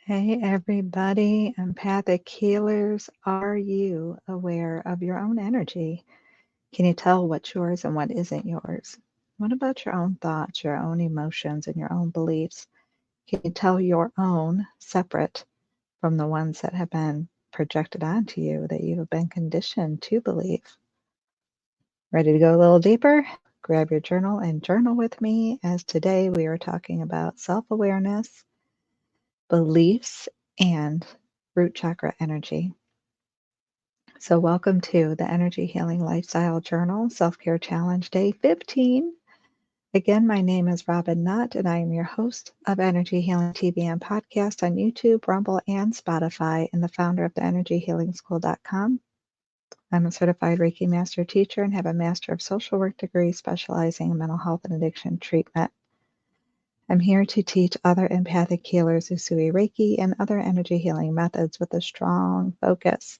Hey, everybody, empathic healers. Are you aware of your own energy? Can you tell what's yours and what isn't yours? What about your own thoughts, your own emotions, and your own beliefs? Can you tell your own separate from the ones that have been projected onto you that you have been conditioned to believe? Ready to go a little deeper? Grab your journal and journal with me, as today we are talking about self-awareness, beliefs, and root chakra energy. So, welcome to the Energy Healing Lifestyle Journal Self Care Challenge Day 15. Again, my name is Robin Knott, and I am your host of Energy Healing TV and podcast on YouTube, Rumble, and Spotify, and the founder of the EnergyHealingSchool.com. I'm a certified Reiki Master Teacher and have a Master of Social Work degree specializing in mental health and addiction treatment. I'm here to teach other empathic healers Usui Reiki and other energy healing methods with a strong focus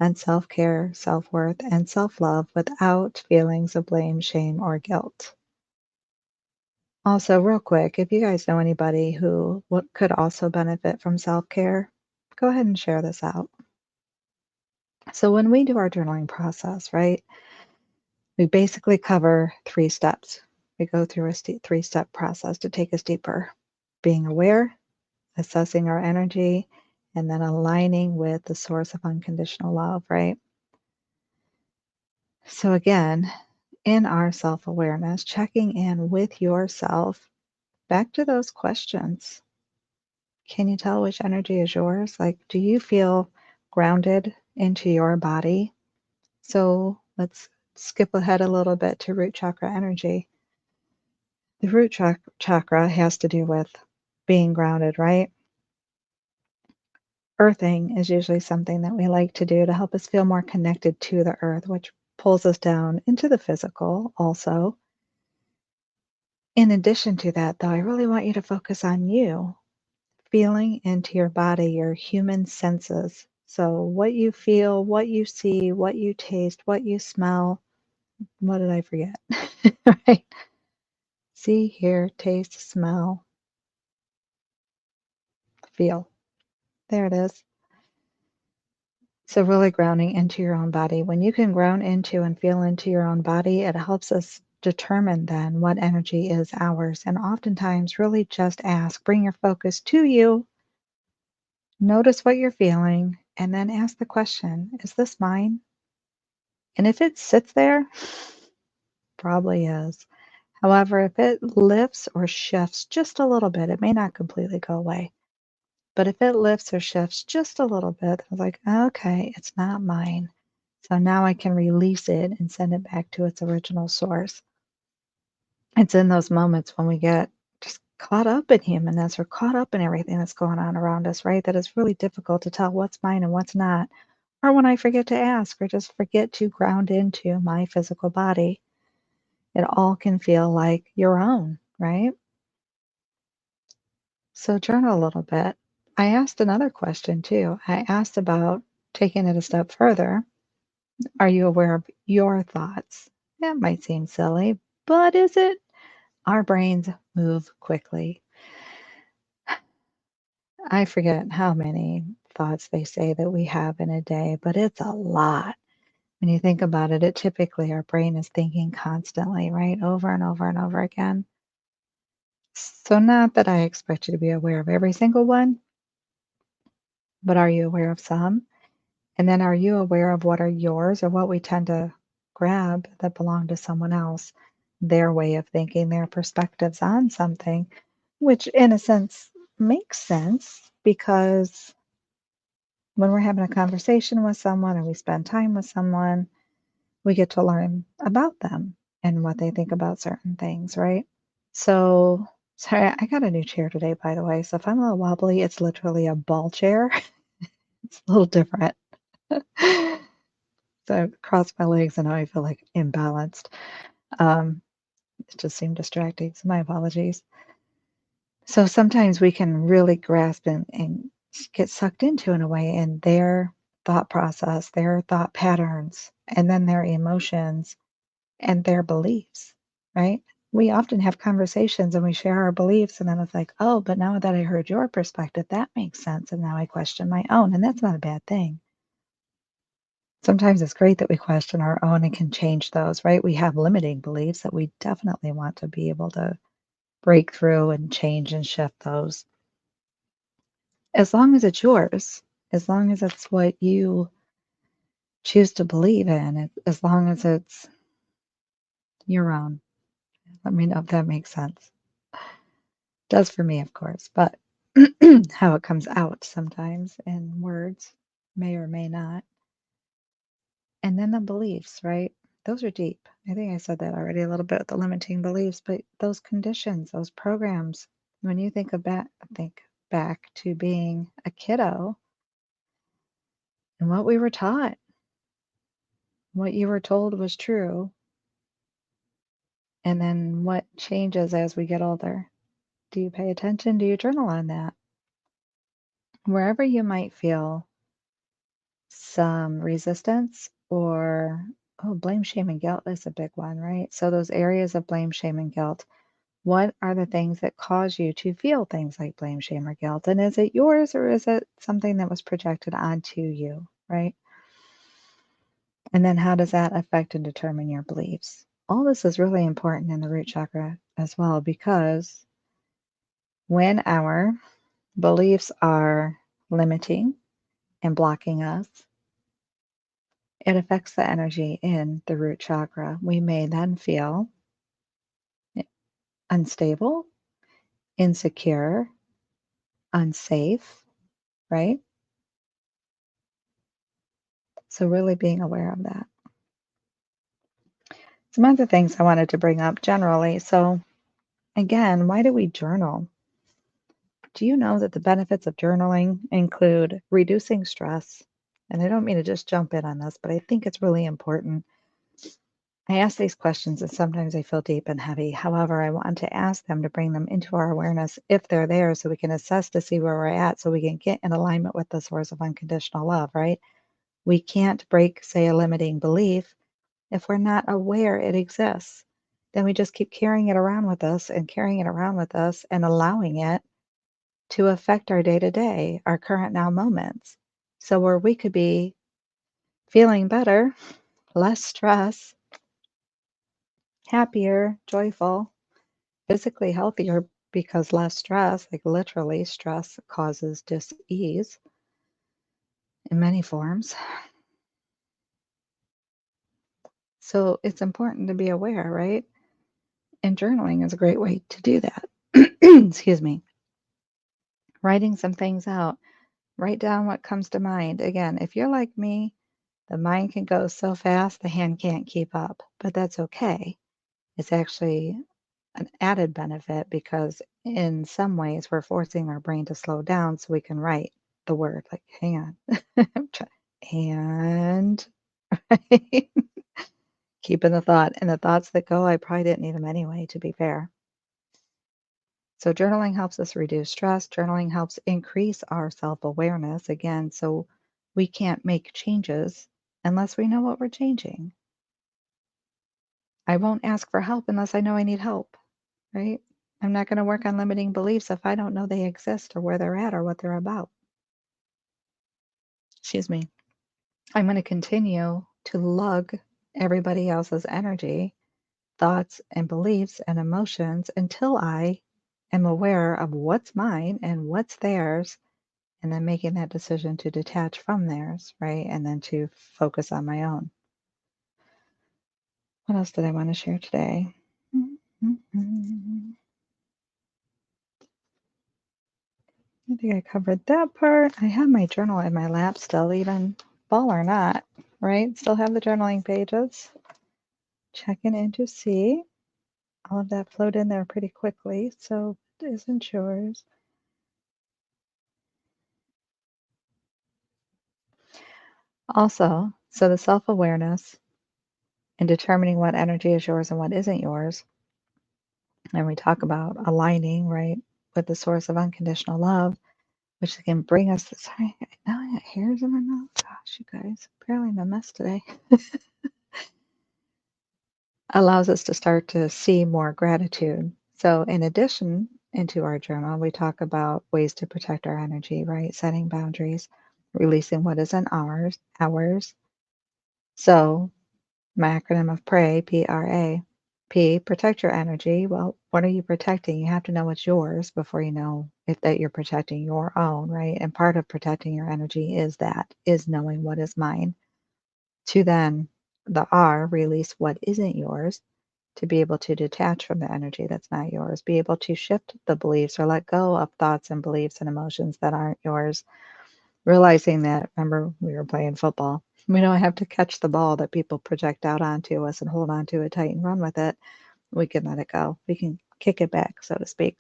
on self-care, self-worth, and self-love without feelings of blame, shame, or guilt. Also, real quick, if you guys know anybody who could also benefit from self-care, go ahead and share this out. So when we do our journaling process, right, we basically cover 3 steps. We go through a 3-step process to take us deeper. Being aware, assessing our energy, and then aligning with the source of unconditional love, right? So again, in our self-awareness, checking in with yourself, back to those questions. Can you tell which energy is yours? Like, do you feel grounded into your body? So let's skip ahead a little bit to root chakra energy. The root chakra has to do with being grounded, right? Earthing is usually something that we like to do to help us feel more connected to the earth, which pulls us down into the physical also. In addition to that, though, I really want you to focus on you, feeling into your body, your human senses. So, what you feel, what you see, what you taste, what you smell. What did I forget? Right? See, hear, taste, smell, feel. There it is. So, really grounding into your own body. When you can ground into and feel into your own body, it helps us determine then what energy is ours. And oftentimes, really just ask, bring your focus to you. Notice what you're feeling, and then ask the question, is this mine? And if it sits there, probably is. However, if it lifts or shifts just a little bit, it may not completely go away. But if it lifts or shifts just a little bit, I'm like, okay, it's not mine. So now I can release it and send it back to its original source. It's in those moments when we get just caught up in humanness or caught up in everything that's going on around us, right? That it's really difficult to tell what's mine and what's not. Or when I forget to ask or just forget to ground into my physical body, it all can feel like your own, right? So journal a little bit. I asked another question too. I asked about taking it a step further. Are you aware of your thoughts? That might seem silly, but is it? Our brains move quickly. I forget how many thoughts they say that we have in a day, but it's a lot. When you think about it, it typically our brain is thinking constantly, right? Over and over and over again. So not that I expect you to be aware of every single one, but are you aware of some? And then are you aware of what are yours or what we tend to grab that belong to someone else, their way of thinking, their perspectives on something, which in a sense makes sense because when we're having a conversation with someone or we spend time with someone, we get to learn about them and what they think about certain things, right? So, sorry, I got a new chair today, by the way. So if I'm a little wobbly, it's literally a ball chair. It's a little different. So I crossed my legs and now I feel like imbalanced. Um, it just seemed distracting. So my apologies. So sometimes we can really grasp and get sucked into in a way in their thought process, their thought patterns, and then their emotions and their beliefs, right? we often have conversations and we share our beliefs, and then it's like, oh, but now that I heard your perspective, that makes sense. And now I question my own. And that's not a bad thing. Sometimes it's great that we question our own and can change those, right? We have limiting beliefs that we definitely want to be able to break through and change and shift those. As long as it's yours, as long as it's what you choose to believe in, as long as it's your own. Let me know if that makes sense. Does for me, of course, but how it comes out sometimes in words may or may not. And then the beliefs, right? Those are deep. I think I said that already a little bit with the limiting beliefs, but those conditions, those programs, when you think back to being a kiddo and what we were taught, what you were told was true, and then what changes as we get older. Do you pay attention? Do you journal on that? Wherever you might feel some resistance or, oh, blame, shame, and guilt is a big one, right? So, those areas of blame, shame, and guilt, what are the things that cause you to feel things like blame, shame, or guilt? And is it yours or is it something that was projected onto you, right? And then how does that affect and determine your beliefs? All this is really important in the root chakra as well, because when our beliefs are limiting and blocking us, it affects the energy in the root chakra. We may then feel unstable, insecure, unsafe, right? So, really being aware of that. Some other things I wanted to bring up generally. So, again, why do we journal? Do you know that the benefits of journaling include reducing stress? And I don't mean to just jump in on this, but I think it's really important. I ask these questions and sometimes they feel deep and heavy. However, I want to ask them to bring them into our awareness if they're there so we can assess to see where we're at so we can get in alignment with the source of unconditional love, right? We can't break, say, a limiting belief if we're not aware it exists. Then we just keep carrying it around with us and carrying it around with us and allowing it to affect our day to day, our current now moments. So, where we could be feeling better, less stress, happier, joyful, physically healthier because less stress, like literally, stress causes dis-ease in many forms. So, it's important to be aware, right? And journaling is a great way to do that. Excuse me. Writing some things out. Write down what comes to mind. Again, if you're like me, the mind can go so fast the hand can't keep up, but that's okay. It's actually an added benefit because in some ways we're forcing our brain to slow down so we can write the word. Like, hang on. And right? Keeping the thought. And the thoughts that go, I probably didn't need them anyway, to be fair. So journaling helps us reduce stress. Journaling helps increase our self-awareness again, so we can't make changes unless we know what we're changing. I won't ask for help unless I know I need help, right? I'm not going to work on limiting beliefs if I don't know they exist or where they're at or what they're about. Excuse me. I'm going to continue to lug everybody else's energy, thoughts, and beliefs and emotions until I am aware of what's mine and what's theirs, and then making that decision to detach from theirs, right? And then to focus on my own. What else did I want to share today? I think I covered that part. I have my journal in my lap still, even fall or not, right? Still have the journaling pages. Checking in to see. All of that flowed in there pretty quickly, so it isn't yours. Also, so the self-awareness and determining what energy is yours and what isn't yours. And we talk about aligning, right, with the source of unconditional love, which can bring us. Sorry, now I got hairs in my mouth. Gosh, you guys, apparently I'm a mess today. allows us to start to see more gratitude. So, in addition, into our journal, we talk about ways to protect our energy, right? Setting boundaries, releasing what isn't ours. So, my acronym of PRAY, P-R-A. P, protect your energy. Well, what are you protecting? You have to know what's yours before you know if that you're protecting your own, right? And part of protecting your energy is knowing what is mine. To then the R, release what isn't yours, to be able to detach from the energy that's not yours, be able to shift the beliefs or let go of thoughts and beliefs and emotions that aren't yours, realizing that, remember, we were playing football. We don't have to catch the ball that people project out onto us and hold onto it tight and run with it. We can let it go. We can kick it back, so to speak,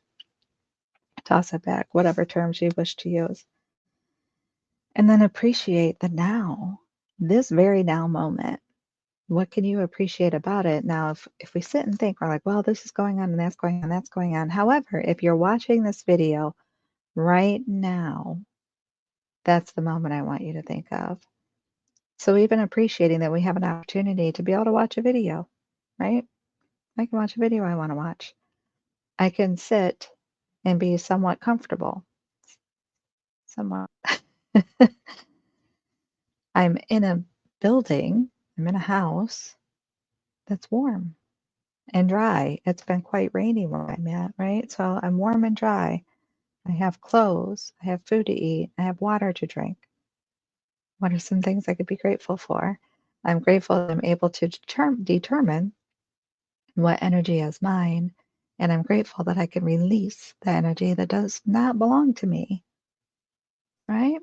toss it back, whatever terms you wish to use. And then appreciate the now, this very now moment. What can you appreciate about it? Now, if we sit and think, we're like, well, this is going on and that's going on, that's going on. However, if you're watching this video right now, that's the moment I want you to think of. So even appreciating that we have an opportunity to be able to watch a video, right? I can watch a video I want to watch. I can sit and be somewhat comfortable. Somewhat. I'm in a building, I'm in a house that's warm and dry. It's been quite rainy where I'm at, right? So I'm warm and dry. I have clothes, I have food to eat, I have water to drink. What are some things I could be grateful for? I'm grateful that I'm able to determine what energy is mine, and I'm grateful that I can release the energy that does not belong to me, right?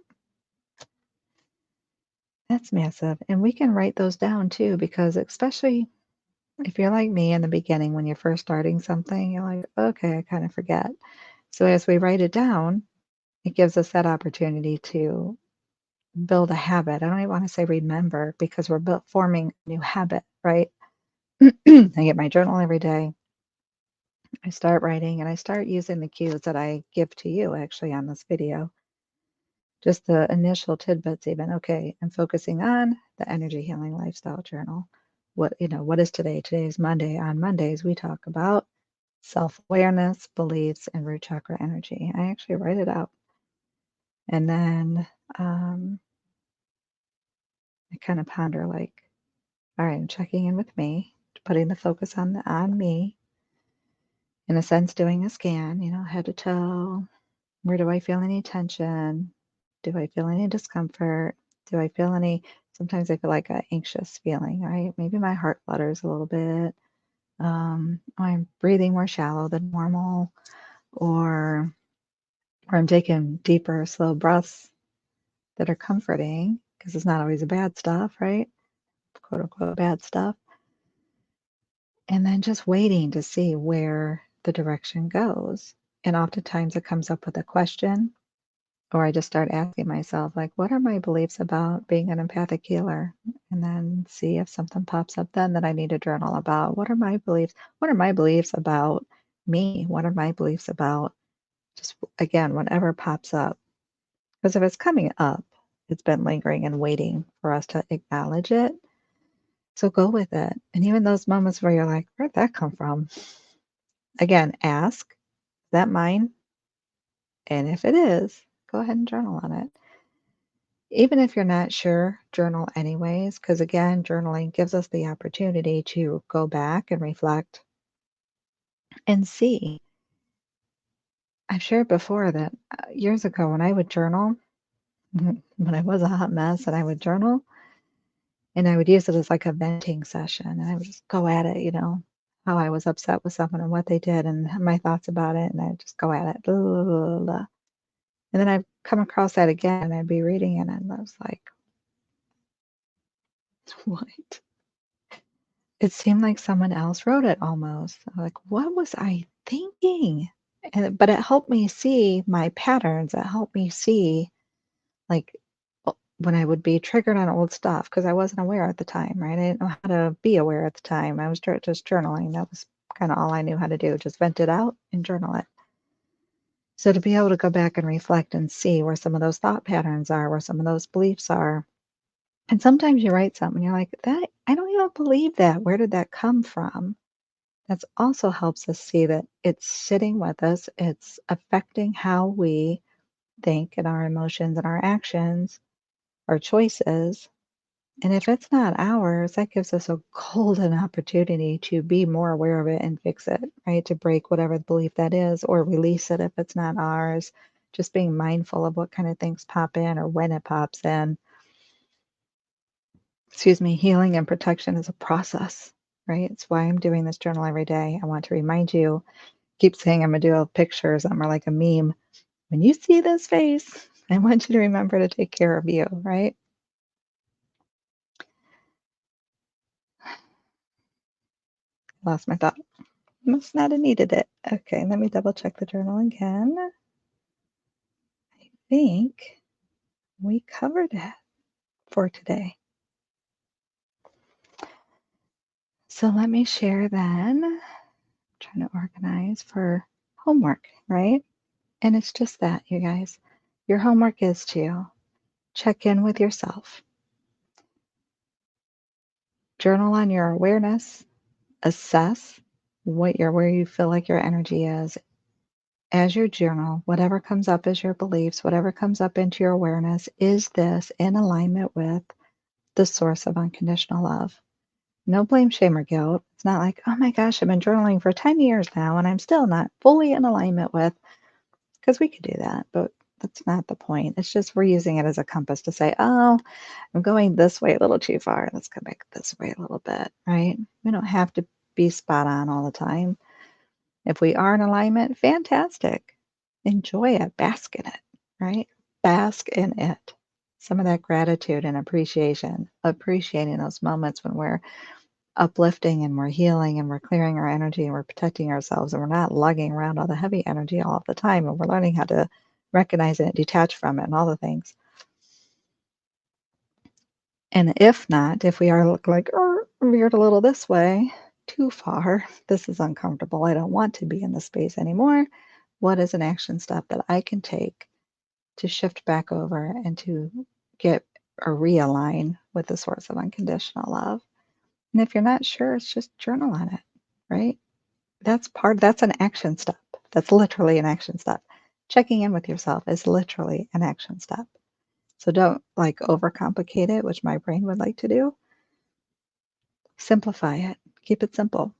That's massive. And we can write those down too, because especially if you're like me in the beginning, when you're first starting something, you're like, okay, I kind of forget. So as we write it down, it gives us that opportunity to build a habit. I don't even want to say remember because we're forming a new habit, right? I get my journal every day. I start writing and I start using the cues that I give to you actually on this video. Just the initial tidbits even. Okay, I'm focusing on the energy healing lifestyle journal. What is today? Today is Monday. On Mondays, we talk about self-awareness, beliefs, and root chakra energy. I actually write it out. And then I kind of ponder like, all right, I'm checking in with me, putting the focus on me, in a sense, doing a scan, head to toe. Where do I feel any tension? Do I feel any discomfort? Do I feel any, sometimes I feel like an anxious feeling, right? Maybe my heart flutters a little bit. I'm breathing more shallow than normal, or I'm taking deeper, slow breaths that are comforting, because it's not always the bad stuff, right? Quote unquote bad stuff. And then just waiting to see where the direction goes. And oftentimes it comes up with a question, or I just start asking myself, like, what are my beliefs about being an empathic healer? And then see if something pops up then that I need to journal about. What are my beliefs? What are my beliefs about me? What are my beliefs about just, again, whatever pops up? Because if it's coming up, it's been lingering and waiting for us to acknowledge it. So go with it. And even those moments where you're like, where'd that come from? Again, ask, is that mine? And if it is, go ahead and journal on it. Even if you're not sure, journal anyways, because again, journaling gives us the opportunity to go back and reflect and see. I've shared before that years ago when I would journal, when I was a hot mess and I would journal, and I would use it as like a venting session, and I would just go at it, how I was upset with someone and what they did and my thoughts about it, and I'd just go at it. Blah, blah, blah, blah. And then I'd come across that again, and I'd be reading it, and I was like, what? It seemed like someone else wrote it almost. I'm like, what was I thinking? But it helped me see my patterns. It helped me see, like, when I would be triggered on old stuff, because I wasn't aware at the time, right? I didn't know how to be aware at the time. I was just journaling. That was kind of all I knew how to do, just vent it out and journal it. So to be able to go back and reflect and see where some of those thought patterns are, where some of those beliefs are, And sometimes you write something, you're like, that I don't even believe that. Where did that come from? That also helps us see that it's sitting with us. It's affecting how we think and our emotions and our actions, our choices. And if it's not ours, that gives us a golden opportunity to be more aware of it and fix it, right? To break whatever the belief that is or release it if it's not ours. Just being mindful of what kind of things pop in or when it pops in. Excuse me, healing and protection is a process, right? It's why I'm doing this journal every day. I want to remind you, keep saying I'm going to do pictures. I'm more like a meme. When you see this face, I want you to remember to take care of you, right? Lost my thought. Must not have needed it. Okay, let me double check the journal again. I think we covered it for today. So let me share then. I'm trying to organize for homework, right? And it's just that, you guys. Your homework is to check in with yourself, journal on your awareness, assess where you feel like your energy is as your journal. Whatever comes up as your beliefs, whatever comes up into your awareness, is this in alignment with the source of unconditional love? No blame, shame, or guilt. It's not like, oh my gosh, I've been journaling for 10 years now and I'm still not fully in alignment with, because we could do that, but that's not the point. It's just we're using it as a compass to say, oh, I'm going this way a little too far. Let's come back this way a little bit, right? We don't have to be spot on all the time. If we are in alignment, fantastic. Enjoy it, bask in it, right? Bask in it. Some of that gratitude and appreciation, appreciating those moments when we're uplifting and we're healing and we're clearing our energy and we're protecting ourselves and we're not lugging around all the heavy energy all the time and we're learning how to recognize it, detach from it, and all the things. And if not, if we are like, oh, veered a little this way, too far, this is uncomfortable, I don't want to be in this space anymore, what is an action step that I can take to shift back over and to get or realign with the source of unconditional love? And if you're not sure, it's just journal on it, right? That's an action step. That's literally an action step. Checking in with yourself is literally an action step. So don't like overcomplicate it, which my brain would like to do. Simplify it. Keep it simple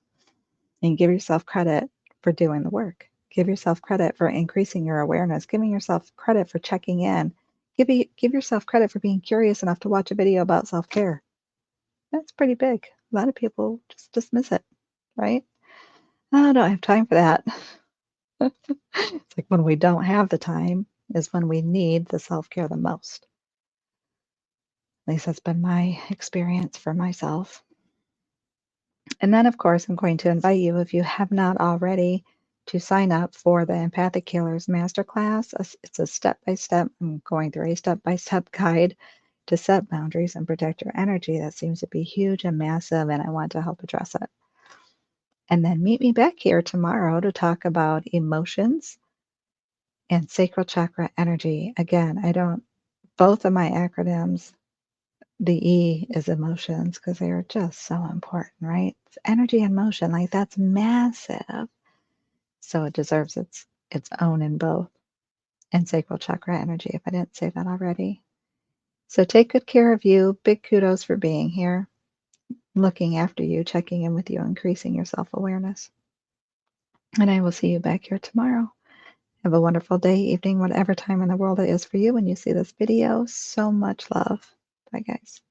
and give yourself credit for doing the work. Give yourself credit for increasing your awareness, giving yourself credit for checking in. Give yourself credit for being curious enough to watch a video about self-care. That's pretty big. A lot of people just dismiss it, right? Oh, I don't have time for that. It's like when we don't have the time is when we need the self-care the most. At least that's been my experience for myself. And then, of course, I'm going to invite you, if you have not already, to sign up for the Empathic Healers Masterclass. It's a step-by-step, I'm going through a step-by-step guide to set boundaries and protect your energy. That seems to be huge and massive, and I want to help address it. And then meet me back here tomorrow to talk about emotions and sacral chakra energy. Again, both of my acronyms, the E is emotions because they are just so important, right? It's energy and motion, like that's massive. So it deserves its own in both. And sacral chakra energy, if I didn't say that already. So take good care of you. Big kudos for being here, looking after you, checking in with you, increasing your self-awareness. And I will see you back here tomorrow. Have a wonderful day, evening, whatever time in the world it is for you when you see this video. So much love. Bye, guys.